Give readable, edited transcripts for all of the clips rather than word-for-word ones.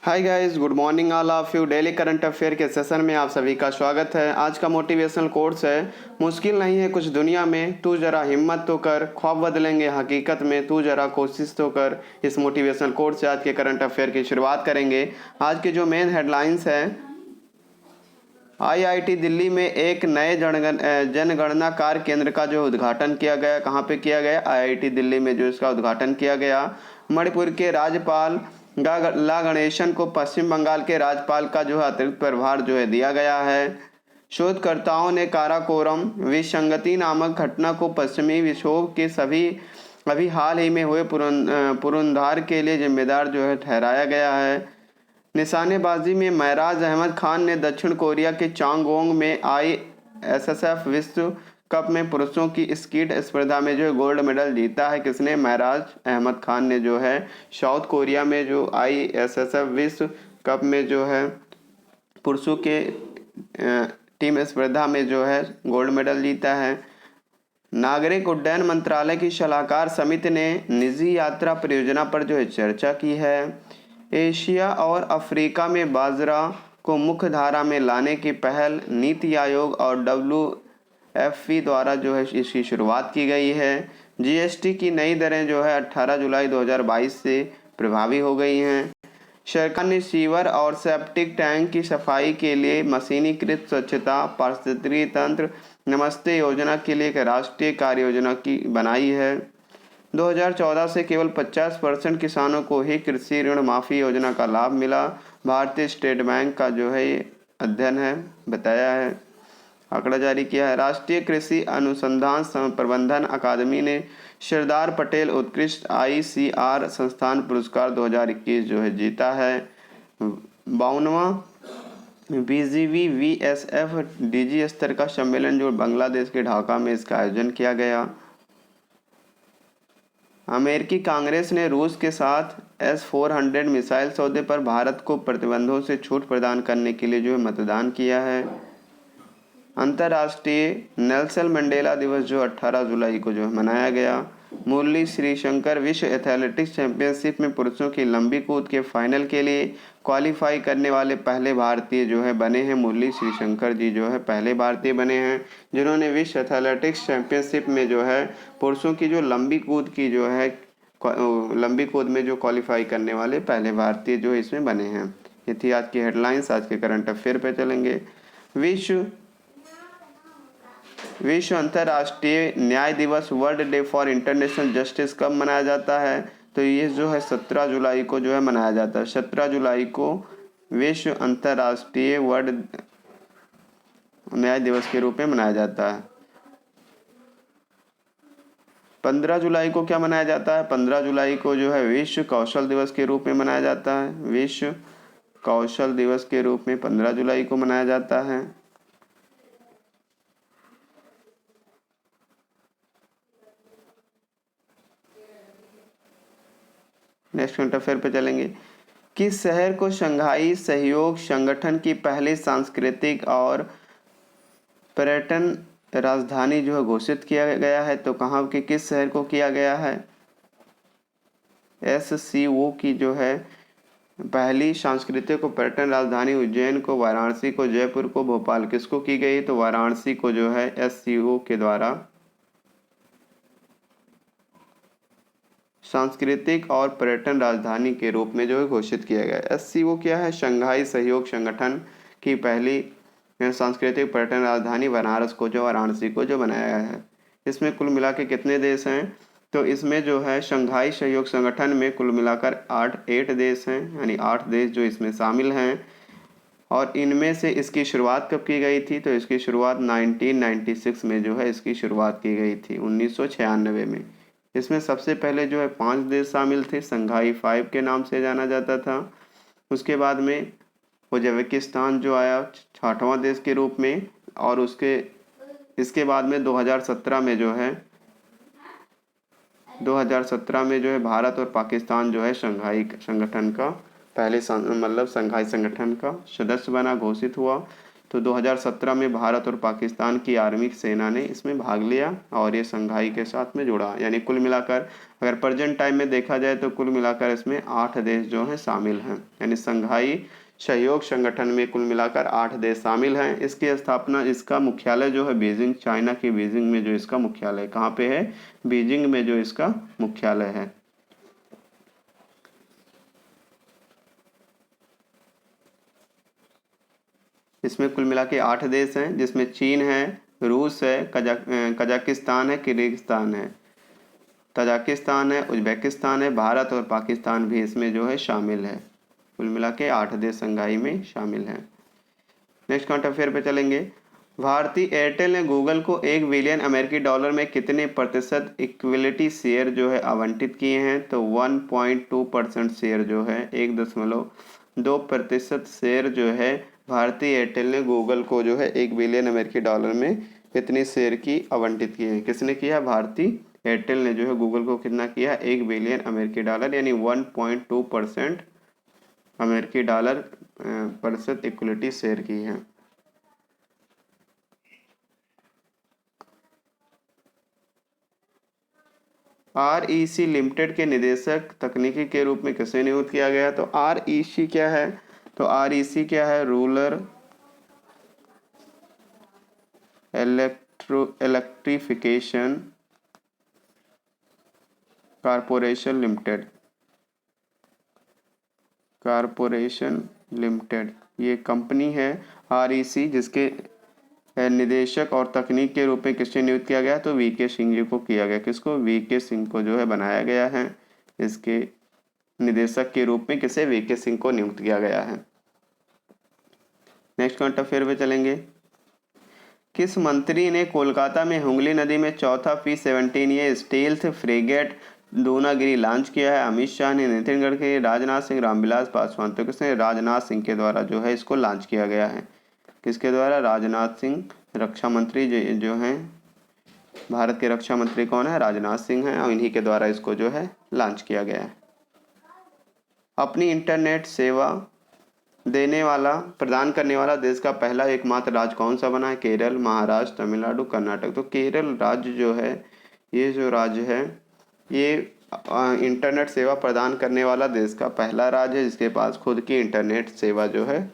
Hi guys, good morning all of you. Daily current affair के session में आप सभी का स्वागत है। आज का मोटिवेशनल कोट्स है, मुश्किल नहीं है कुछ दुनिया में, तू जरा हिम्मत तो कर, ख्वाब बदलेंगे हकीकत में, तू जरा कोशिश तो कर। इस मोटिवेशनल कोट से आज के करंट अफेयर की शुरुआत करेंगे। आज के जो मेन हेडलाइंस है, आईआईटी दिल्ली में एक नए जनगणना कार्य केंद्र का जो उद्घाटन किया गया। कहाँ पे किया गया? आईआईटी दिल्ली में जो इसका उद्घाटन किया गया। मणिपुर के राज्यपाल ला गणेशन को पश्चिम बंगाल के राज्यपाल का जो है अतिरिक्त प्रभार जो है दिया गया है। शोधकर्ताओं ने काराकोरम विसंगति नामक घटना को पश्चिमी विक्षोभ के सभी अभी हाल ही में हुए पुनरुद्धार के लिए जिम्मेदार जो है ठहराया गया है। निशानेबाजी में महराज अहमद खान ने दक्षिण कोरिया के चांगवोंग में ISSF विश्व कप में पुरुषों की स्कीट स्पर्धा में जो गोल्ड मेडल जीता है। किसने? महराज अहमद खान ने जो है साउथ कोरिया में जो ISSF विश्व कप में जो है पुरुषों के टीम स्पर्धा में जो है गोल्ड मेडल जीता है। नागरिक उड्डयन मंत्रालय की सलाहकार समिति ने निजी यात्रा परियोजना पर जो है चर्चा की है। एशिया और अफ्रीका में बाजरा को मुख्य धारा में लाने की पहल नीति आयोग और WFP द्वारा जो है इसकी शुरुआत की गई है। GST की नई दरें जो है 18 जुलाई 2022 से प्रभावी हो गई हैं। सरकार ने सीवर और सेप्टिक टैंक की सफाई के लिए मशीनीकृत स्वच्छता पारिस्थितिकी तंत्र नमस्ते योजना के लिए एक राष्ट्रीय कार्य योजना की बनाई है। 2014 से केवल 50% किसानों को ही कृषि ऋण माफी योजना का लाभ मिला। भारतीय स्टेट बैंक का जो है ये अध्ययन है, बताया है, आंकड़ा जारी किया है। राष्ट्रीय कृषि अनुसंधान प्रबंधन अकादमी ने सरदार पटेल उत्कृष्ट ICR संस्थान पुरस्कार 2021 जो है जीता है। 52वां BGV VSF DG स्तर का सम्मेलन जो बांग्लादेश के ढाका में इसका आयोजन किया गया। अमेरिकी कांग्रेस ने रूस के साथ S-400 मिसाइल सौदे पर भारत को प्रतिबंधों से छूट प्रदान करने के लिए जो है मतदान किया है। अंतर्राष्ट्रीय नेल्सन मंडेला दिवस जो 18 जुलाई को जो है मनाया गया। मुरली श्रीशंकर विश्व एथलेटिक्स चैंपियनशिप में पुरुषों की लंबी कूद के फाइनल के लिए क्वालिफाई करने वाले पहले भारतीय जो है बने हैं। मुरली श्रीशंकर जी जो है पहले भारतीय बने हैं जिन्होंने विश्व एथलेटिक्स चैंपियनशिप में जो है पुरुषों की जो लंबी कूद की जो है लंबी कूद में जो क्वालिफाई करने वाले पहले भारतीय जो इसमें बने हैं। ये थी आज की हेडलाइंस। आज के करंट अफेयर पे चलेंगे। विश्व अंतर्राष्ट्रीय न्याय दिवस world day for international justice कब मनाया जाता है? तो ये जो है 17 जुलाई को जो है मनाया जाता है। 17 जुलाई को विश्व अंतर्राष्ट्रीय वर्ल्ड न्याय दिवस के रूप में मनाया जाता है। 15 जुलाई को क्या मनाया जाता है? 15 जुलाई को जो है विश्व कौशल दिवस के रूप में मनाया जाता है। विश्व कौशल दिवस के रूप में 15 जुलाई को मनाया जाता है। नेक्स्ट करंट अफेयर पे चलेंगे। किस शहर को शंघाई सहयोग संगठन की पहली सांस्कृतिक और पर्यटन राजधानी जो है घोषित किया गया है? तो कहाँ के किस शहर को किया गया है? SCO की जो है पहली सांस्कृतिक और पर्यटन राजधानी उज्जैन को, वाराणसी को, जयपुर को, भोपाल किसको की गई? तो वाराणसी को जो है SCO के द्वारा सांस्कृतिक और पर्यटन राजधानी के रूप में जो है घोषित किया गया। SCO क्या है? शंघाई सहयोग संगठन की पहली सांस्कृतिक पर्यटन राजधानी बनारस को जो वाराणसी को जो बनाया गया है। इसमें कुल मिला के कितने देश हैं? तो इसमें जो है शंघाई सहयोग संगठन में कुल मिलाकर 8 देश हैं, यानी 8 देश जो इसमें शामिल हैं। और इनमें से इसकी शुरुआत कब की गई थी? तो इसकी शुरुआत 1996 में जो है इसकी शुरुआत की गई थी, 1996 में। इसमें सबसे पहले जो है 5 देश शामिल थे, संघाई 5 के नाम से जाना जाता था। उसके बाद में उज्बेकिस्तान जो आया 6वां देश के रूप में, और इसके बाद में 2017 में जो है 2017 में जो है भारत और पाकिस्तान जो है शंघाई संगठन का पहले मतलब शंघाई संगठन का सदस्य बना, घोषित हुआ। तो 2017 में भारत और पाकिस्तान की आर्मी सेना ने इसमें भाग लिया और ये संघाई के साथ में जुड़ा। यानी कुल मिलाकर अगर प्रेजेंट टाइम में देखा जाए तो कुल मिलाकर इसमें 8 देश जो हैं शामिल हैं। यानी संघाई सहयोग संगठन में कुल मिलाकर 8 देश शामिल हैं। इसकी स्थापना, इसका मुख्यालय जो है बीजिंग, चाइना की बीजिंग में जो इसका मुख्यालय, कहाँ पे है? बीजिंग में जो इसका मुख्यालय है। इसमें कुल मिला के 8 देश हैं, जिसमें चीन है, रूस है, कजाकिस्तान है, किर्गिस्तान है, तजाकिस्तान है, उज्बेकिस्तान है, भारत और पाकिस्तान भी इसमें जो है शामिल है। कुल मिला के 8 देश संघाई में शामिल हैं। नेक्स्ट करंट अफेयर पे चलेंगे। भारतीय एयरटेल ने गूगल को $1 बिलियन अमेरिकी डॉलर में कितने प्रतिशत इक्विटी शेयर जो है आवंटित किए हैं? तो 1.2% शेयर जो है, 1.2% शेयर जो है भारतीय एयरटेल ने गूगल को जो है $1 बिलियन अमेरिकी डॉलर में कितने शेयर की आवंटित किए हैं? किसने किया? भारतीय एयरटेल ने जो है गूगल को कितना किया? $1 बिलियन अमेरिकी डॉलर, यानी 1.2% अमेरिकी डॉलर प्रतिशत इक्विटी शेयर की है। REC लिमिटेड के निदेशक तकनीकी के रूप में किसे नियुक्त किया गया? तो REC क्या है? तो REC क्या है? रूरल इलेक्ट्रिफिकेशन कॉरपोरेशन लिमिटेड, ये कंपनी है REC, जिसके निदेशक और तकनीक के रूप में किससे नियुक्त किया गया? तो VK सिंह जी को किया गया। किसको? VK सिंह को जो है बनाया गया है। इसके निदेशक के रूप में किसे? VK सिंह को नियुक्त किया गया है। नेक्स्ट करंट अफेयर पे चलेंगे। किस मंत्री ने कोलकाता में हुगली नदी में चौथा P-17 ये स्टील्थ फ्रिगेट दूनागिरी लॉन्च किया है? अमित शाह ने, नितिन गडकरी, राजनाथ सिंह, रामविलास पासवान। तो किसने? राजनाथ सिंह के द्वारा जो है इसको लॉन्च किया गया है। किसके द्वारा? राजनाथ सिंह, रक्षा मंत्री जो हैं, भारत के रक्षा मंत्री कौन है? राजनाथ सिंह हैं, और इन्हीं के द्वारा इसको जो है लॉन्च किया गया है। अपनी इंटरनेट सेवा प्रदान करने वाला देश का पहला एकमात्र राज्य कौन सा बना है? केरल, महाराष्ट्र, तमिलनाडु, कर्नाटक। तो केरल राज्य जो है, ये जो राज्य है, ये इंटरनेट सेवा प्रदान करने वाला देश का पहला राज्य है जिसके पास खुद की इंटरनेट सेवा जो है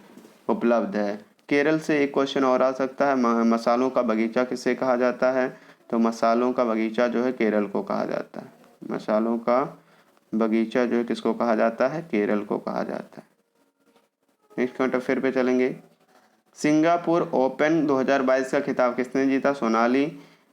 उपलब्ध है। केरल से एक क्वेश्चन और आ सकता है, मसालों का बगीचा किसे कहा जाता है? तो मसालों का बगीचा जो है केरल को कहा जाता है। मसालों का बगीचा जो है किसको कहा जाता है? केरल को कहा जाता है। नेक्स्ट करंट अफेयर पे चलेंगे। सिंगापुर ओपन 2022 का खिताब किसने जीता? सोनाली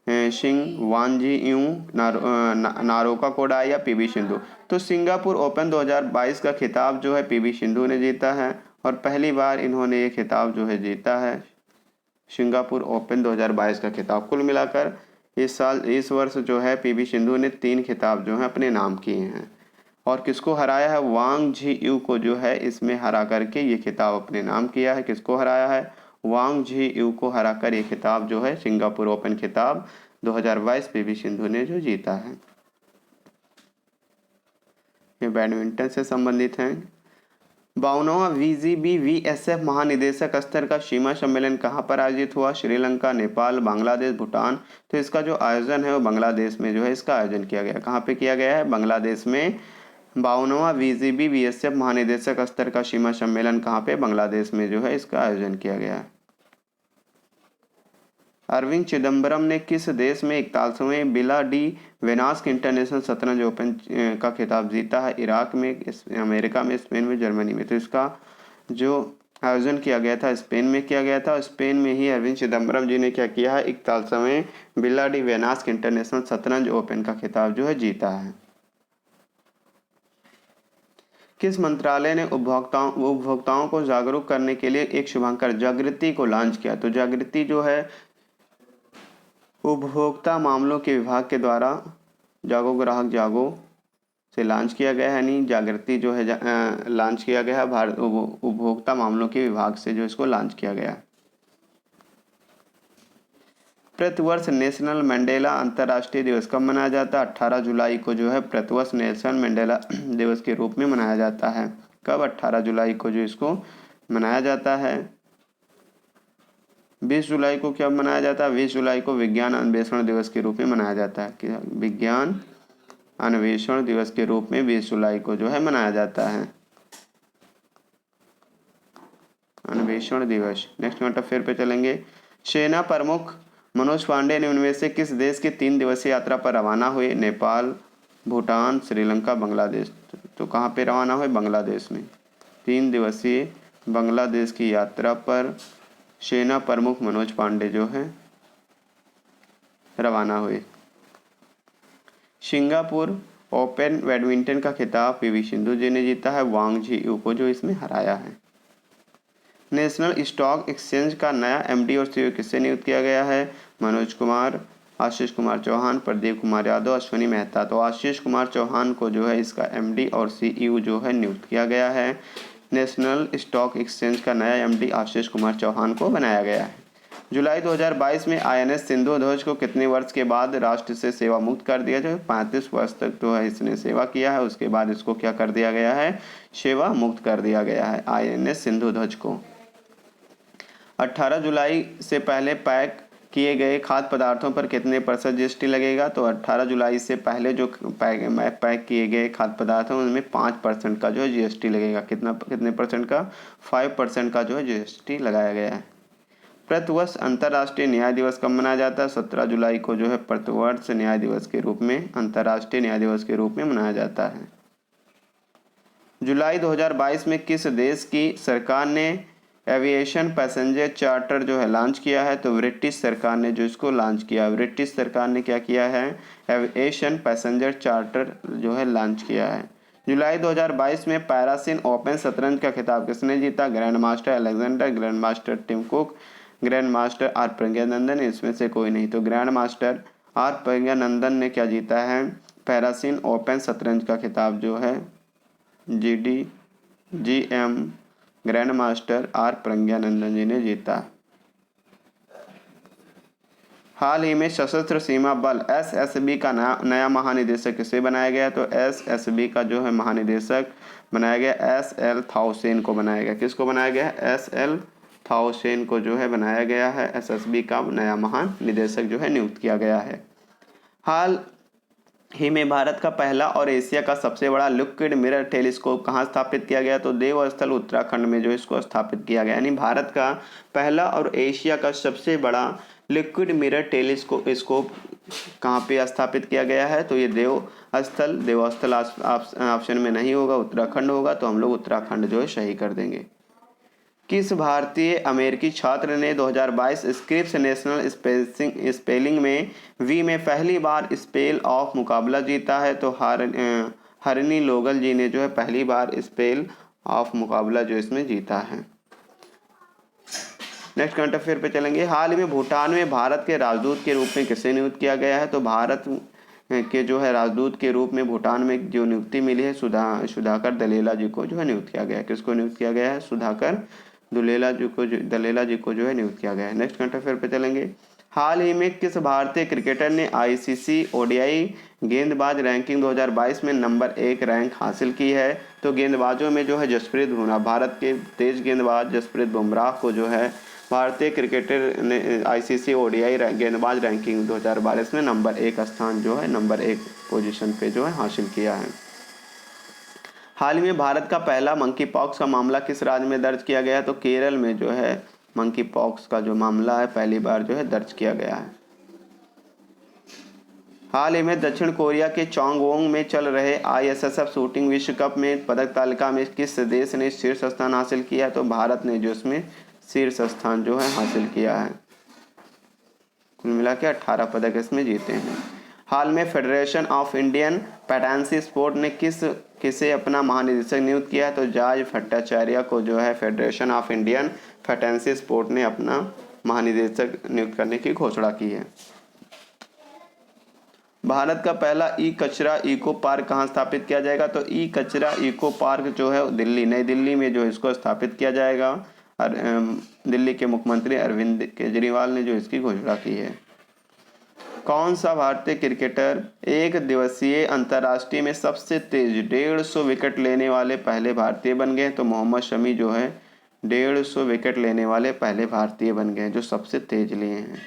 सिंह, वान जी यूं, नारोका कोडाई या PV सिंधु। तो सिंगापुर ओपन 2022 का खिताब जो है PV सिंधु ने जीता है, और पहली बार इन्होंने ये खिताब जो है जीता है, सिंगापुर ओपन 2022 का खिताब। कुल मिलाकर इस वर्ष जो है PV सिंधु ने 3 खिताब जो है अपने नाम किए हैं, और किसको हराया है? वांग झी यू को जो है इसमें हरा करके ये खिताब अपने नाम किया है। किसको हराया है? वांग झी यू को हराकर ये खिताब जो है सिंगापुर ओपन खिताब 2022 PV सिंधु ने जो जीता है। ये बैडमिंटन से संबंधित हैं। 52वां VGB VSF महानिदेशक स्तर का सीमा सम्मेलन कहाँ पर आयोजित हुआ? श्रीलंका, नेपाल, बांग्लादेश, भूटान। तो इसका जो आयोजन है वो बांग्लादेश में जो है इसका आयोजन किया गया। कहाँ पे किया गया है? बांग्लादेश में। 52वां VGB VSF महानिदेशक स्तर का सीमा सम्मेलन कहाँ पे? बांग्लादेश में जो है इसका आयोजन किया गया है। अरविंद चिदम्बरम ने किस देश में 41वें बिला डी वेनास्क इंटरनेशनल शतरंज ओपन का खिताब जीता है? इराक में, अमेरिका में, स्पेन में, जर्मनी में। तो इसका जो आयोजन किया गया था स्पेन में किया गया था। स्पेन में ही अरविंद चिदम्बरम जी ने क्या किया है? 41वें बिला डी वेनास्क इंटरनेशनल शतरंज ओपन का खिताब जो है जीता है। किस मंत्रालय ने उपभोक्ताओं को जागरूक करने के लिए एक शुभांकर जागृति को लॉन्च किया? तो जागृति जो है उपभोक्ता मामलों के विभाग के द्वारा जागो ग्राहक जागो से लॉन्च किया गया है। यानी जागृति जो है लॉन्च किया गया है भारत उपभोक्ता मामलों के विभाग से जो इसको लॉन्च किया गया। प्रतिवर्ष नेशनल मंडेला अंतर्राष्ट्रीय दिवस कब मनाया जाता है? 18 जुलाई को जो है प्रतिवर्ष नेशनल मंडेला दिवस के रूप में मनाया जाता है। कब? 18 जुलाई को जो इसको मनाया जाता है। 20 जुलाई को क्या मनाया जाता है? 20 जुलाई को विज्ञान अन्वेषण दिवस के रूप में मनाया जाता है। कि विज्ञान अन्वेषण दिवस के रूप में 20 जुलाई को जो है मनाया जाता है, अन्वेषण दिवस। नेक्स्ट करंट अफेयर पे चलेंगे। सेना प्रमुख मनोज पांडे ने उनमें से किस देश की 3 दिवसीय यात्रा पर रवाना हुए? नेपाल, भूटान, श्रीलंका, बांग्लादेश। तो कहाँ पे रवाना हुए? बांग्लादेश में। 3 दिवसीय बांग्लादेश की यात्रा पर सेना प्रमुख मनोज पांडे जो है रवाना हुए। सिंगापुर ओपन बैडमिंटन का खिताब पीवी सिंधु जी ने जीता है, वांग झियू को जो इसमें हराया है। नेशनल स्टॉक एक्सचेंज का नया एमडी और सीईओ किससे नियुक्त किया गया है? मनोज कुमार, आशीष कुमार चौहान, प्रदीप कुमार यादव, अश्विनी मेहता। तो आशीष कुमार चौहान को जो है इसका एमडी और सीईओ जो है नियुक्त किया गया है। नेशनल स्टॉक एक्सचेंज का नया एमडी आशीष कुमार चौहान को बनाया गया है। जुलाई 2022 में आईएनएस सिंधु ध्वज को कितने वर्ष के बाद राष्ट्र से सेवा मुक्त कर दिया जाए? 35 वर्ष तक जो है इसने सेवा किया है, उसके बाद इसको क्या कर दिया गया है? सेवा मुक्त कर दिया गया है आईएनएस सिंधु ध्वज को। 18 जुलाई से पहले पैक किए गए खाद्य पदार्थों पर कितने % जीएसटी लगेगा? तो 18 जुलाई से पहले जो पैक किए गए खाद्य पदार्थ हैं उनमें 5% का जो है जीएसटी लगेगा। कितने परसेंट का? 5% का जो है जीएसटी लगाया गया है। प्रतिवर्ष अंतर्राष्ट्रीय न्याय दिवस कब मनाया जाता है? 17 जुलाई को जो है प्रतिवर्ष न्याय दिवस के रूप में, अंतर्राष्ट्रीय न्याय दिवस के रूप में मनाया जाता है। जुलाई 2022 में किस देश की सरकार ने एविएशन पैसेंजर चार्टर जो है लॉन्च किया है? तो ब्रिटिश सरकार ने जो इसको लॉन्च किया, ब्रिटिश सरकार ने क्या किया है? एविएशन पैसेंजर चार्टर जो है लॉन्च किया है। जुलाई 2022 में पैरासिन ओपन शतरंज का खिताब किसने जीता? Grandmaster Alexander, grandmaster Tim Cook, grandmaster R Praggnanandhaa, इसमें से कोई नहीं। तो ग्रैंड मास्टर आर प्रज्ञानंदन ने क्या जीता है? पैरासिन ओपन शतरंज का खिताब जो है GM grandmaster R Praggnanandhaa ji ने जीता। हाल ही में सशस्त्र सीमा बल SSB का नया महानिदेशक किसे बनाया गया? तो SSB का जो है महानिदेशक बनाया गया SL थाउसेन को बनाया गया। किसको बनाया गया? SL थाउसेन को जो है बनाया गया है। SSB का नया महानिदेशक जो है नियुक्त किया गया है। हाल ही में भारत का पहला और एशिया का सबसे बड़ा लिक्विड मिरर टेलीस्कोप कहाँ स्थापित किया गया? तो देवस्थल उत्तराखंड में जो इसको स्थापित किया गया। यानी भारत का पहला और एशिया का सबसे बड़ा लिक्विड मिरर टेलीस्कोप कहाँ पे स्थापित किया गया है? तो ये देवस्थल ऑप्शन में नहीं होगा, उत्तराखंड होगा। तो हम लोग उत्तराखंड जो है सही कर देंगे। किस भारतीय अमेरिकी छात्र ने 2022 स्क्रिप्स नेशनल स्पेलिंग में वी में पहली बार स्पेल ऑफ मुकाबला जीता है? तो हरनी लोगल जी ने जो है पहली बार स्पेल ऑफ मुकाबला जो इसमें जीता है। नेक्स्ट करंट अफेयर पे चलेंगे। हाल ही में भूटान में भारत के राजदूत के रूप में किसे नियुक्त किया गया है? तो भारत के जो है राजदूत के रूप में भूटान में जो नियुक्ति मिली है सुधाकर दलेला जी को जो है नियुक्त किया गया है। किसको नियुक्त किया गया है? सुधाकर दलेला जी को जो है नियुक्त किया गया है। नेक्स्ट करंट अफेयर पे चलेंगे। हाल ही में किस भारतीय क्रिकेटर ने ICC ODI गेंदबाज रैंकिंग 2022 में नंबर 1 रैंक हासिल की है? तो गेंदबाजों में जो है जसप्रीत बुमराह, भारत के तेज गेंदबाज जसप्रीत बुमराह को जो है भारतीय क्रिकेटर ने ICC ODI गेंदबाज रैंकिंग 2022 में नंबर 1 स्थान जो है नंबर 1 पोजीशन पे जो है हासिल किया है। हाल ही में भारत का पहला मंकी पॉक्स का मामला किस राज्य में दर्ज किया गया है? तो केरल में जो है मंकी पॉक्स का जो मामला है पहली बार जो है दर्ज किया गया है। हाल ही में दक्षिण कोरिया के चॉन्गवोंग में चल रहे ISSF शूटिंग विश्व कप में पदक तालिका में किस देश ने शीर्ष स्थान हासिल किया है? तो भारत ने जो इसमें शीर्ष स्थान जो है हासिल किया है। कुल मिला के 18 पदक इसमें जीते हैं। हाल में फेडरेशन ऑफ इंडियन पैटेंसी स्पोर्ट ने किसे अपना महानिदेशक नियुक्त किया है? तो जॉर्ज भट्टाचार्य को जो है फेडरेशन ऑफ इंडियन पैटेंसी स्पोर्ट ने अपना महानिदेशक नियुक्त करने की घोषणा की है। भारत का पहला कचरा इको पार्क कहाँ स्थापित किया जाएगा? तो कचरा इको पार्क जो है नई दिल्ली में जो इसको स्थापित किया जाएगा। और दिल्ली के मुख्यमंत्री अरविंद केजरीवाल ने जो इसकी घोषणा की है। कौन सा भारतीय क्रिकेटर एक दिवसीय अंतर्राष्ट्रीय में सबसे तेज 150 विकेट लेने वाले पहले भारतीय बन गए? तो मोहम्मद शमी जो है 150 विकेट लेने वाले पहले भारतीय बन गए जो सबसे तेज लिए हैं,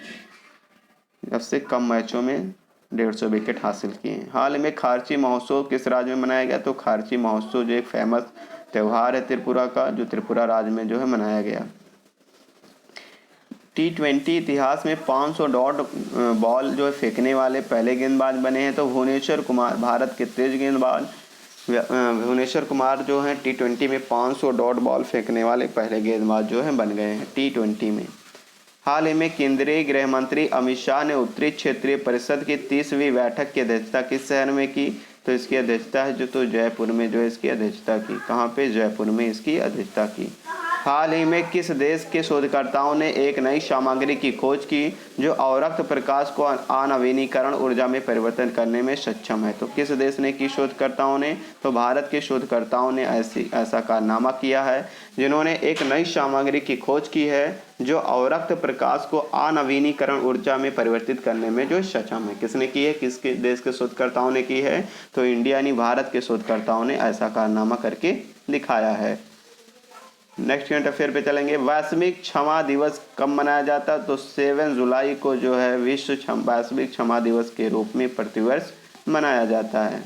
सबसे कम मैचों में 150 विकेट हासिल किए हैं। हाल में खारची महोत्सव किस राज्य में मनाया गया? तो खारची महोत्सव जो एक फेमस त्यौहार है त्रिपुरा का, जो त्रिपुरा राज्य में जो है मनाया गया। T20 इतिहास में 500 डॉट बॉल जो है फेंकने वाले पहले गेंदबाज बने हैं, तो भुवनेश्वर कुमार, भारत के तेज गेंदबाज भुवनेश्वर कुमार जो हैं T20 में 500 डॉट बॉल फेंकने वाले पहले गेंदबाज जो हैं बन गए हैं T20 में। हाल ही में केंद्रीय गृह मंत्री अमित शाह ने उत्तरी क्षेत्रीय परिषद की 30वीं बैठक की अध्यक्षता किस शहर में की? तो इसकी अध्यक्षता है जो तो जयपुर में जो है इसकी अध्यक्षता की। कहाँ पे? जयपुर में इसकी अध्यक्षता की। हाल ही में किस देश के शोधकर्ताओं ने एक नई सामग्री की खोज की जो अवरक्त प्रकाश को अनवीनीकरण ऊर्जा में परिवर्तन करने में सक्षम है? तो किस देश ने की शोधकर्ताओं ने? तो भारत के शोधकर्ताओं ने ऐसा कारनामा किया है जिन्होंने एक नई सामग्री की खोज की है जो अवरक्त प्रकाश को अनवीनीकरण ऊर्जा में परिवर्तित करने में जो सक्षम है। किसने की है? किसके देश के शोधकर्ताओं ने की है? तो इंडिया यानी भारत के शोधकर्ताओं ने ऐसा कारनामा करके दिखाया है। नेक्स्ट करंट अफेयर पे चलेंगे। वैश्विक क्षमा दिवस कब मनाया जाता है? तो 7 जुलाई को जो है वैश्विक क्षमा दिवस के रूप में प्रतिवर्ष मनाया जाता है।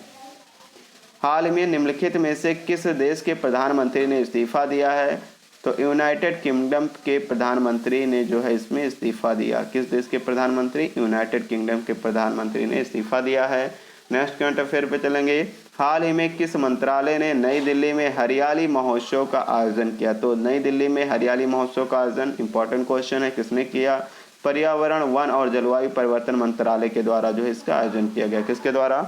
हाल में निम्नलिखित में से किस देश के प्रधानमंत्री ने इस्तीफा दिया है? तो यूनाइटेड किंगडम के प्रधानमंत्री ने जो है इसमें इस्तीफा दिया। किस देश के प्रधानमंत्री? यूनाइटेड किंगडम के प्रधानमंत्री ने इस्तीफा दिया है। नेक्स्ट करंट अफेयर पे चलेंगे। हाल ही में किस मंत्रालय ने नई दिल्ली में हरियाली महोत्सव का आयोजन किया? तो नई दिल्ली में हरियाली महोत्सव का आयोजन इंपॉर्टेंट क्वेश्चन है, किसने किया? पर्यावरण, वन और जलवायु परिवर्तन मंत्रालय के द्वारा जो है इसका आयोजन किया गया। किसके द्वारा?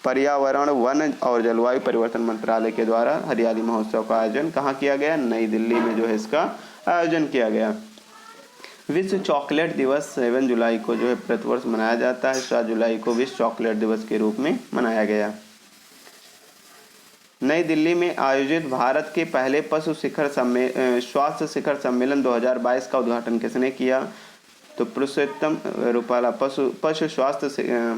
पर्यावरण, वन और जलवायु परिवर्तन मंत्रालय के द्वारा हरियाली महोत्सव का आयोजन कहाँ किया गया? नई दिल्ली में जो है इसका आयोजन किया गया। विश्व चॉकलेट दिवस 7 जुलाई को जो है प्रतिवर्ष मनाया जाता है। 7 जुलाई को विश्व चॉकलेट दिवस के रूप में मनाया गया। नई दिल्ली में आयोजित भारत के पहले स्वास्थ्य शिखर सम्मेलन 2022 का उद्घाटन किसने किया? तो पुरुषोत्तम रूपाला, पशु स्वास्थ्य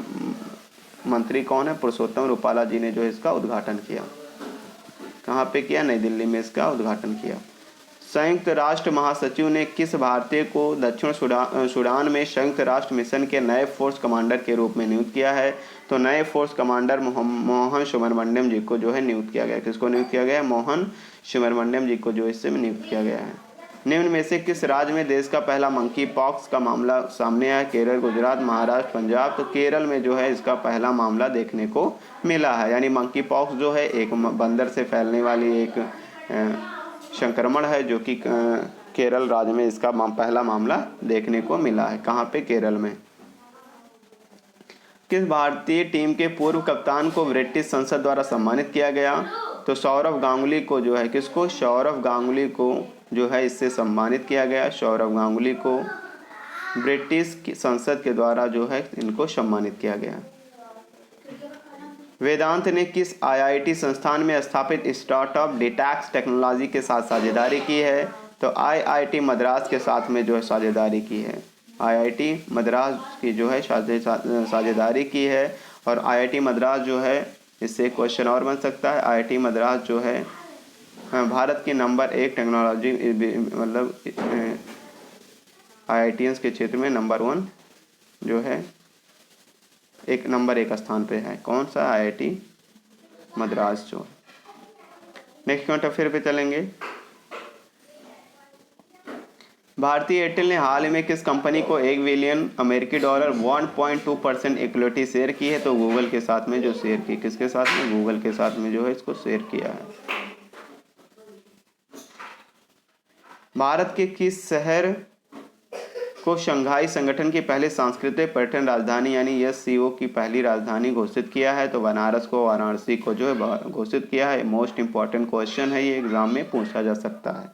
मंत्री कौन है? पुरुषोत्तम रूपाला जी ने जो है इसका उद्घाटन किया। कहाँ पे किया? नई दिल्ली में इसका उद्घाटन किया। संयुक्त राष्ट्र महासचिव ने किस भारतीय को दक्षिण सूडान में संयुक्त राष्ट्र मिशन के नए फोर्स कमांडर के रूप में नियुक्त किया है? तो नए फोर्स कमांडर मोहन सुब्रमण्यम जी को जो है नियुक्त किया गया। किसको नियुक्त किया गया? मोहन सुब्रमण्यम जी को जो इससे नियुक्त किया गया है। निम्न में से किस राज्य में देश का पहला मंकी पॉक्स का मामला सामने आया? केरल, गुजरात, महाराष्ट्र, पंजाब। तो केरल में जो है इसका पहला मामला देखने को मिला है। यानी मंकी पॉक्स जो है एक बंदर से फैलने वाली एक संक्रमण है जो कि केरल राज्य में इसका पहला मामला देखने को मिला है। कहाँ पे? केरल में। किस भारतीय टीम के पूर्व कप्तान को ब्रिटिश संसद द्वारा सम्मानित किया गया? तो सौरव गांगुली को जो है, किसको? सौरव गांगुली को जो है इससे सम्मानित किया गया। सौरव गांगुली को ब्रिटिश संसद के द्वारा जो है इनको सम्मानित किया गया। वेदांत ने किस आईआईटी संस्थान में स्थापित स्टार्टअप डिटैक्स टेक्नोलॉजी के साथ साझेदारी की है? तो आईआईटी मद्रास के साथ में जो है साझेदारी की है। आईआईटी मद्रास की जो है साझेदारी की है। और आईआईटी मद्रास जो है, इससे क्वेश्चन और बन सकता है, आईआईटी मद्रास जो है भारत की नंबर 1 टेक्नोलॉजी, मतलब आईआईटीएंस के क्षेत्र में नंबर 1 जो है नंबर 1 स्थान पे है। कौन सा? आईआईटी मद्रास जो। नेक्स्ट करंट अफेयर पे चलेंगे। भारतीय एयरटेल ने हाल ही में किस कंपनी को $1 बिलियन अमेरिकी डॉलर 1.2% इक्विटी शेयर की है? तो गूगल के साथ में जो शेयर की। किसके साथ में? गूगल के साथ में जो है इसको शेयर किया है। भारत के किस शहर को शंघाई संगठन की पहली सांस्कृतिक पर्यटन राजधानी यानी SCO की पहली राजधानी घोषित किया है? तो बनारस को, वाराणसी को जो है घोषित किया है। मोस्ट इंपॉर्टेंट क्वेश्चन है, ये एग्जाम में पूछा जा सकता है।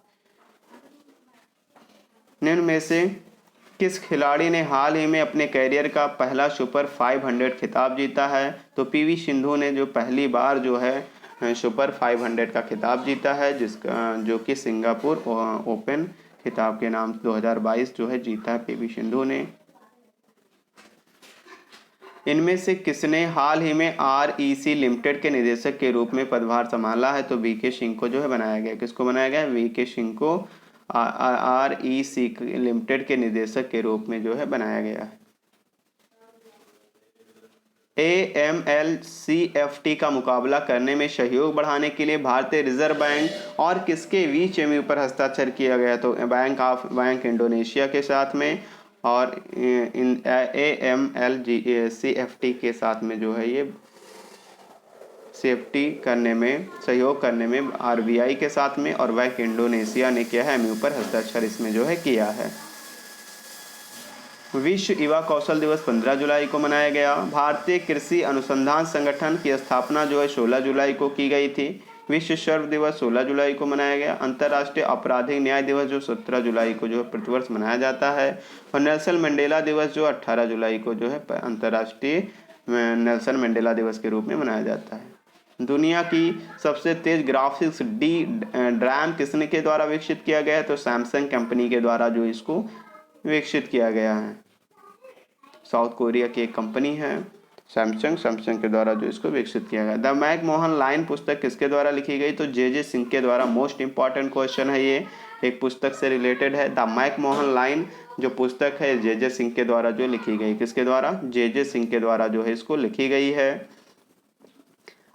निम्न में से किस खिलाड़ी ने हाल ही में अपने कैरियर का पहला सुपर 500 खिताब जीता है? तो PV सिंधु ने जो पहली बार जो है सुपर 500 का खिताब जीता है, जिसका जो कि सिंगापुर ओपन खिताब के नाम 2022 जो है जीता है PV सिंधु ने। इनमें से किसने हाल ही में REC लिमिटेड के निदेशक के रूप में पदभार संभाला है? तो VK सिंह को जो है बनाया गया। किसको बनाया गया? VK सिंह को REC लिमिटेड के निदेशक के रूप में जो है बनाया गया है। AML-CFT का मुकाबला करने में सहयोग बढ़ाने के लिए भारतीय रिजर्व बैंक और किसके बीच MOU पर हस्ताक्षर किया गया? तो बैंक इंडोनेशिया के साथ में और AML-CFT के साथ में जो है ये सेफ्टी करने में सहयोग करने में RBI के साथ में और बैंक इंडोनेशिया ने किया है MOU पर हस्ताक्षर इसमें जो है किया है। विश्व युवा कौशल दिवस 15 जुलाई को मनाया गया। भारतीय कृषि अनुसंधान संगठन की स्थापना जो है 16 जुलाई को की गई थी। विश्व सर्व दिवस 16 जुलाई को मनाया गया। अंतर्राष्ट्रीय आपराधिक न्याय दिवस जो 17 जुलाई को जो है प्रतिवर्ष मनाया जाता है। और नेल्सन मंडेला दिवस जो 18 जुलाई को जो है अंतर्राष्ट्रीय नेल्सन मंडेला दिवस के रूप में मनाया जाता है। दुनिया की सबसे तेज ग्राफिक्स DRAM किसने के द्वारा विकसित किया गया है? तो सैमसंग कंपनी के द्वारा जो इसको विकसित किया गया है। साउथ कोरिया की एक कंपनी है सैमसंग के द्वारा जो इसको विकसित किया गया। द मैकमोहन लाइन पुस्तक किसके द्वारा लिखी गई? तो JJ सिंह के द्वारा। मोस्ट इंपॉर्टेंट क्वेश्चन है ये, एक पुस्तक से रिलेटेड है। द मैकमोहन लाइन जो पुस्तक है JJ सिंह के द्वारा जो लिखी गई। किसके द्वारा? JJ सिंह के द्वारा जो है इसको लिखी गई है।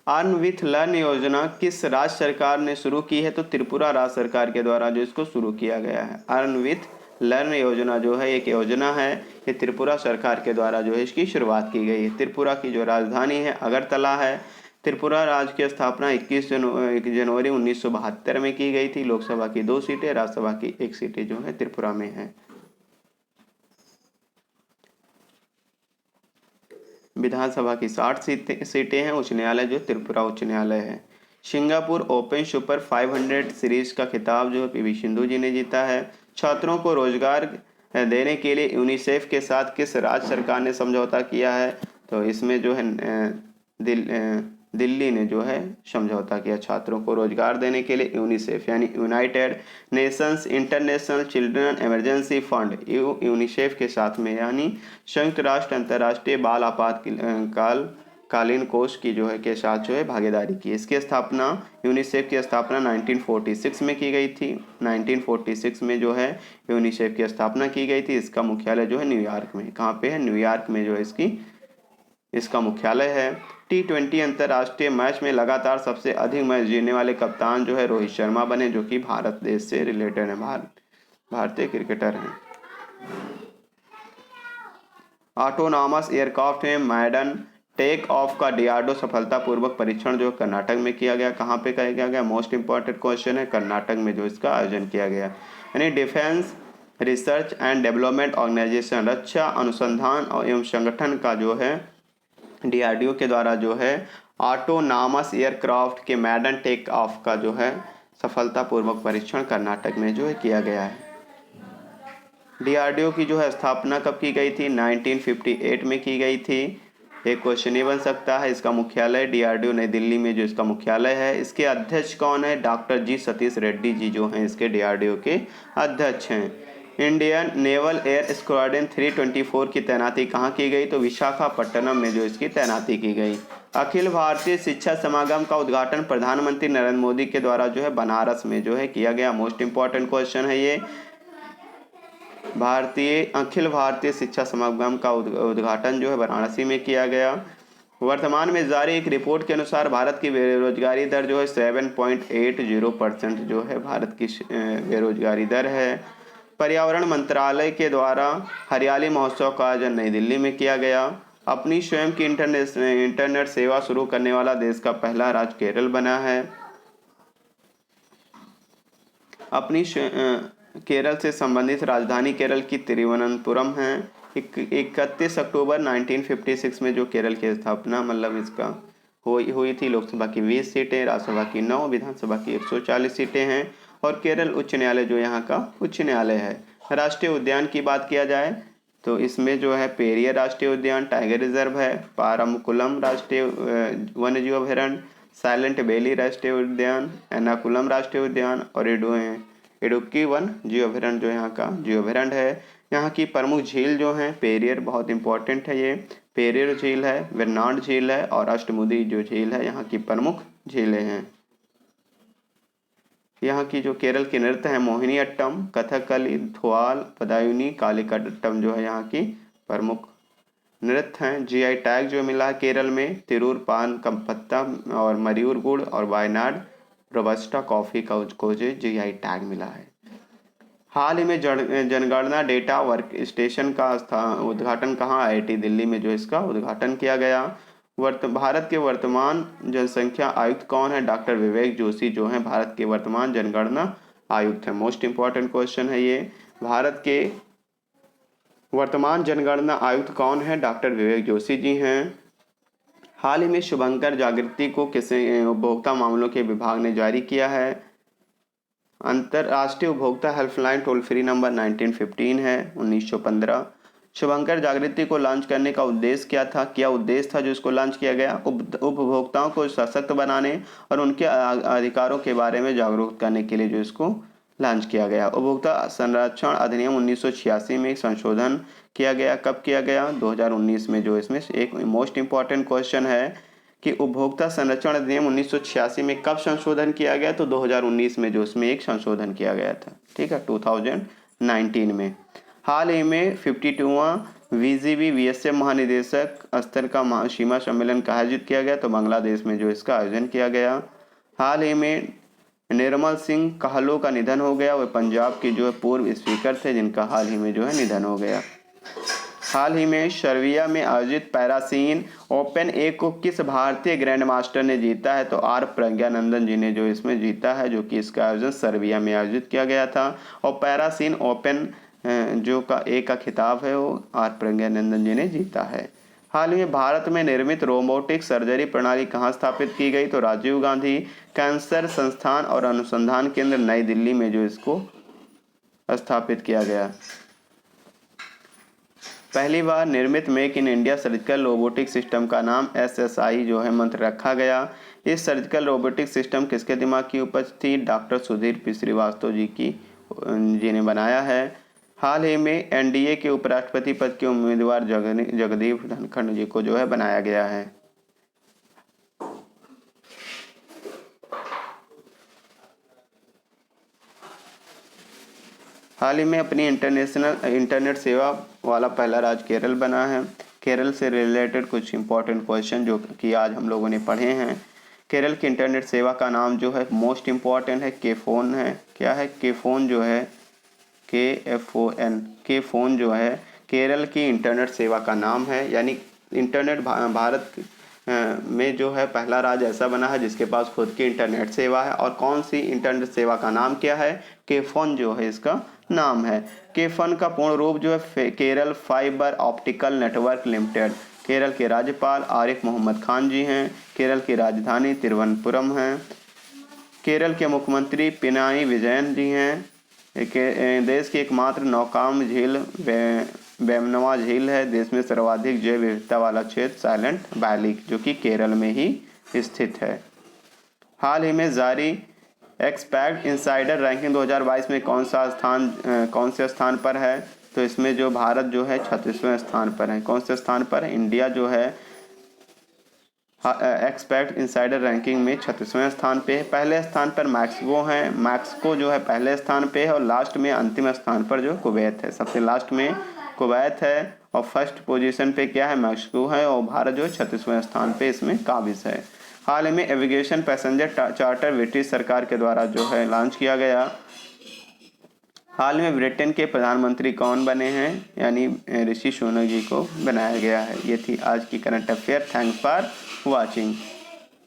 अर्न विथ लर्न योजना किस राज्य सरकार ने शुरू की है? तो त्रिपुरा राज्य सरकार के द्वारा जो इसको शुरू किया गया है। अर्न विथ लर्न योजना जो है एक योजना है, ये त्रिपुरा सरकार के द्वारा जो है इसकी शुरुआत की गई है। त्रिपुरा की जो राजधानी है अगरतला है। त्रिपुरा राज्य की स्थापना 21 जनवरी 1972 में की गई थी। लोकसभा की 2 सीटें, राज्यसभा की 1 सीटें जो है त्रिपुरा में है। विधानसभा की 60 सीटें हैं। उच्च न्यायालय जो त्रिपुरा उच्च न्यायालय है। सिंगापुर ओपन सुपर 500 सीरीज का खिताब जो PV सिंधु जी ने जीता है। छात्रों को रोजगार देने के लिए यूनिसेफ के साथ किस राज्य सरकार ने समझौता किया है? तो इसमें जो है दिल्ली ने जो है समझौता किया। छात्रों को रोजगार देने के लिए यूनिसेफ यानी United Nations international children emergency fund UNICEF के साथ में यानी संयुक्त राष्ट्र अंतर्राष्ट्रीय बाल आपातकालीन कोष की जो है के साथ जो है भागीदारी की। इसकी स्थापना यूनिसेफ की स्थापना 1946 में की गई थी। 1946 में जो है यूनिसेफ की स्थापना की गई थी। इसका मुख्यालय जो है न्यूयॉर्क में। कहाँ पे है? न्यूयॉर्क में जो है इसका मुख्यालय है। T20 अंतर्राष्ट्रीय मैच में लगातार सबसे अधिक मैच जीतने वाले कप्तान जो है रोहित शर्मा बने, जो कि भारत देश से रिलेटेड है, भारतीय क्रिकेटर हैं। ऑटोनॉमस एयरक्राफ्ट में मैडन टेक ऑफ का DRDO सफलतापूर्वक परीक्षण जो कर्नाटक में किया गया। कहाँ पे किया गया? मोस्ट इंपॉर्टेंट क्वेश्चन है। कर्नाटक में जो इसका आयोजन किया गया यानी defence research and development organisation रक्षा अनुसंधान एवं संगठन का जो है DRDO के द्वारा जो है ऑटोनॉमस एयरक्राफ्ट के मैडन टेक ऑफ का जो है सफलतापूर्वक परीक्षण कर्नाटक में जो है किया गया है। DRDO की जो है स्थापना कब की गई थी? 1958 में की गई थी। एक क्वेश्चन ये बन सकता है। इसका मुख्यालय DRDO नई दिल्ली में जो इसका मुख्यालय है। इसके अध्यक्ष कौन है? डॉक्टर G सतीश रेड्डी जी जो हैं इसके DRDO के अध्यक्ष हैं। इंडियन नेवल एयर स्क्वाड्रन 324 की तैनाती कहाँ की गई? तो विशाखापट्टनम में जो इसकी तैनाती की गई। अखिल भारतीय शिक्षा समागम का उद्घाटन प्रधानमंत्री नरेंद्र मोदी के द्वारा जो है बनारस में जो है किया गया। मोस्ट इंपॉर्टेंट क्वेश्चन है ये। अखिल भारतीय शिक्षा समागम का उद्घाटन जो है वाराणसी में किया गया। वर्तमान में जारी एक रिपोर्ट के अनुसार भारत की बेरोजगारी दर जो है 7.80% जो है भारत की बेरोजगारी दर है। पर्यावरण मंत्रालय के द्वारा हरियाली महोत्सव का आयोजन नई दिल्ली में किया गया। अपनी स्वयं की इंटरनेट सेवा शुरू करने वाला देश का पहला राज्य केरल बना है। केरल से संबंधित राजधानी केरल की तिरुवनंतपुरम है। 31 अक्टूबर 1956 में जो केरल की स्थापना मतलब इसका हुई थी। लोकसभा की 20 सीटें, राज्यसभा की 9, विधानसभा की 140 सीटें हैं। और केरल उच्च न्यायालय जो यहाँ का उच्च न्यायालय है। राष्ट्रीय उद्यान की बात किया जाए तो इसमें जो है पेरियर राष्ट्रीय उद्यान, टाइगर रिजर्व है, पारामुकुलम राष्ट्रीय वन्य जीव अभयारण्य, साइलेंट वैली राष्ट्रीय उद्यान, एर्नाकुलम राष्ट्रीय उद्यान और इडुक्की वन जीव अभयारण्य जो यहाँ का जीव अभयारण्य है। यहाँ की प्रमुख झील जो हैं पेरियर बहुत इंपॉर्टेंट है। ये पेरियर झील है, वेरनाड झील है और अष्टमुदी जो झील है यहाँ की प्रमुख झीलें हैं। यहाँ की जो केरल के नृत्य हैं मोहिनीअट्टम, कथकली, थोआल, पदायुनी, कालिकट्टम जो है यहाँ की प्रमुख नृत्य हैं। जीआई टैग जो मिला है केरल में तिरूर पान का पत्ता और मयूर गुड़ और वायनाड रोबस्टा कॉफ़ी को जो जीआई टैग मिला है। हाल ही में जनगणना डेटा वर्क स्टेशन का उद्घाटन कहाँ, आईआईटी दिल्ली में जो इसका उद्घाटन किया गया। भारत के वर्तमान जनसंख्या आयुक्त कौन है, डॉक्टर विवेक जोशी जो है भारत के वर्तमान जनगणना आयुक्त है। मोस्ट इंपॉर्टेंट क्वेश्चन है ये। भारत के वर्तमान जनगणना आयुक्त कौन है, डॉक्टर विवेक जोशी जी हैं। हाल ही में शुभंकर जागृति को किसी उपभोक्ता मामलों के विभाग ने जारी किया है। अंतर्राष्ट्रीय उपभोक्ता हेल्पलाइन टोल फ्री नंबर 1915 है 1915। शुभंकर जागृति को लॉन्च करने का उद्देश्य क्या था, क्या उद्देश्य था जो इसको लॉन्च किया गया, उपभोक्ताओं को सशक्त बनाने और उनके अधिकारों के बारे में जागरूक करने के लिए जो इसको लॉन्च किया गया। उपभोक्ता संरक्षण अधिनियम 1986 में संशोधन किया गया। कब किया गया, 2019 में। जो इसमें एक मोस्ट इंपॉर्टेंट क्वेश्चन है कि उपभोक्ता संरक्षण अधिनियम 1986 में कब संशोधन किया गया, तो 2019 में जो उसमें एक संशोधन किया गया था, ठीक है, 2019 में। हाल ही में 52वां VGB VSF महानिदेशक स्तर का सीमा सम्मेलन का आयोजित किया गया, तो बांग्लादेश में जो इसका आयोजन किया गया। हाल ही में निर्मल सिंह कहलो का निधन हो गया, वह पंजाब के जो है पूर्व स्पीकर थे जिनका हाल ही में जो है निधन हो गया। हाल ही में सर्बिया में आयोजित पैरासीन ओपन एक को किस भारतीय ग्रैंड मास्टर ने जीता है, तो आर प्रज्ञानंदन जी ने जो इसमें जीता है, जो कि इसका आयोजन सर्बिया में आयोजित किया गया था। और पैरासीन ओपन जो का एक का खिताब है वो आर प्रज्ञानंदन जी ने जीता है। हाल ही में भारत में निर्मित रोबोटिक सर्जरी प्रणाली कहाँ स्थापित की गई, तो राजीव गांधी कैंसर संस्थान और अनुसंधान केंद्र नई दिल्ली में जो इसको स्थापित किया गया। पहली बार निर्मित make in India surgical robotic system का नाम SSI जो है मंत्र रखा गया। इस सर्जिकल रोबोटिक सिस्टम किसके दिमाग की उपज थी, डॉक्टर सुधीर श्रीवास्तव जी ने बनाया है। हाल ही में NDA के उपराष्ट्रपति पद के उम्मीदवार जगदीप धनखड़ जी को जो है बनाया गया है। हाल ही में अपनी इंटरनेट सेवा वाला पहला राज्य केरल बना है। केरल से रिलेटेड कुछ इंपॉर्टेंट क्वेश्चन जो कि आज हम लोगों ने पढ़े हैं। केरल की इंटरनेट सेवा का नाम जो है मोस्ट इम्पॉर्टेंट है केफोन है। क्या है, केफोन जो है KFON, केफोन जो है केरल की इंटरनेट सेवा का नाम है। यानी इंटरनेट भारत में जो है पहला राज्य ऐसा बना है जिसके पास खुद की इंटरनेट सेवा है। और कौन सी इंटरनेट सेवा का नाम क्या है, केफोन जो है इसका नाम है। केफोन का पूर्ण रूप जो है Kerala fibre optical network limited. Kerala के राज्यपाल आरिफ मोहम्मद खान जी हैं। केरल की राजधानी तिरुवनंतपुरम है। केरल के मुख्यमंत्री पिनाई विजयन जी हैं। देश की एकमात्र नौकाम झील वेमनवा झील है। देश में सर्वाधिक जैव विविधता वाला क्षेत्र साइलेंट वैली जो कि केरल में ही स्थित है। हाल ही में जारी एक्सपैक्ट इनसाइडर रैंकिंग 2022 में कौन से स्थान पर है, तो इसमें जो भारत जो है 36वें स्थान पर है। कौन से स्थान पर है, इंडिया जो है एक्सपैक्ट इनसाइडर रैंकिंग में 36वें स्थान पे है। पहले स्थान पर मैक्सिको है, मैक्सिको जो है पहले स्थान पे है। और लास्ट में अंतिम स्थान पर जो कुवैत है, सबसे लास्ट में कुवैत है। और फर्स्ट पोजीशन पे क्या है, मैक्सिको है। और भारत जो है 36वें स्थान पे इसमें काबिज है। हाल ही में एविगेशन पैसेंजर चार्टर ब्रिटिश सरकार के द्वारा जो है लॉन्च किया गया। हाल में ब्रिटेन के प्रधानमंत्री कौन बने हैं, यानी ऋषि सुनक जी को बनाया गया है। ये थी आज की current affair. Thanks for watching.